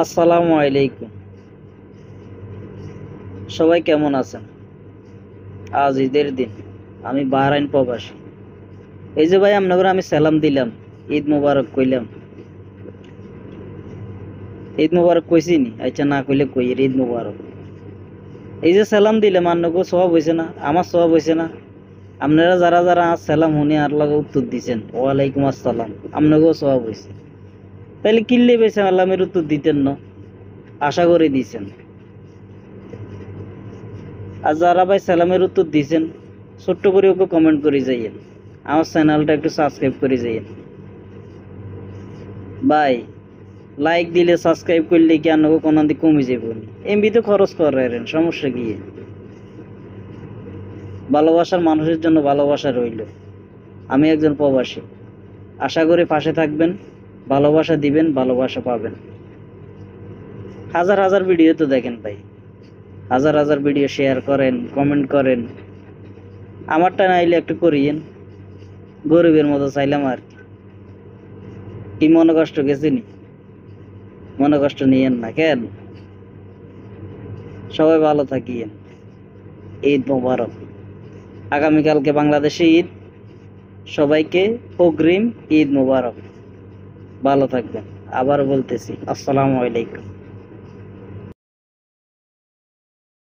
আসসালামু আলাইকুম। সবাই কেমন আছেন? আজ ঈদের দিন, আমি বাহরাইন প্রবাসী। এই যে ভাই, আপনাদের আমি সালাম দিলাম, ঈদ মুবারক কইলাম। ঈদ মুবারক কইছি নি? আচ্ছা, না কইলে কই ঈদ মুবারক। এই যে সালাম দিলাম, আপনাকেও সওয়াব হয়েছে না? আমার সওয়াব হয়েছে না? আপনারা যারা যারা আজ সালাম শুনে আর লগে উত্তর দিছেন ওয়ালাইকুম আসসালাম, আপনাকেও সওয়াব হয়েছে। তাইলে কিল্লে বেছে আল্লামের উত্তর দিতেন না? আশা করে দিছেন। আর যারা ভাই সালামের উত্তর দিছেন, ছোট্ট করে ওকে কমেন্ট করে যাইয়েন, আমার চ্যানেলটা একটু সাবস্ক্রাইব করে যাইয়েন ভাই। লাইক দিলে, সাবস্ক্রাইব করলে কি আর কোনো দিক কমে যাবো? এমবি তো খরচ করেন, সমস্যা কি? ভালোবাসার মানুষের জন্য ভালোবাসা রইল। আমি একজন প্রবাসী, আশা করি পাশে থাকবেন, ভালোবাসা দিবেন, ভালোবাসা পাবেন। হাজার হাজার ভিডিও তো দেখেন ভাই, হাজার হাজার ভিডিও শেয়ার করেন, কমেন্ট করেন। আমারটা নাইলে একটু করিয়েন, গরিবের মতো চাইলাম আর কি। কি মনে কষ্ট গেছে নি? মনে কষ্ট নিয়েন না কেন? সবাই ভালো থাকিয়েন। ঈদ মোবারক। আগামীকালকে বাংলাদেশে ঈদ। সবাইকে অগ্রিম ঈদ মোবারক। ভালো থাকবেন। আবার বলতেছি, আসসালামু আলাইকুম।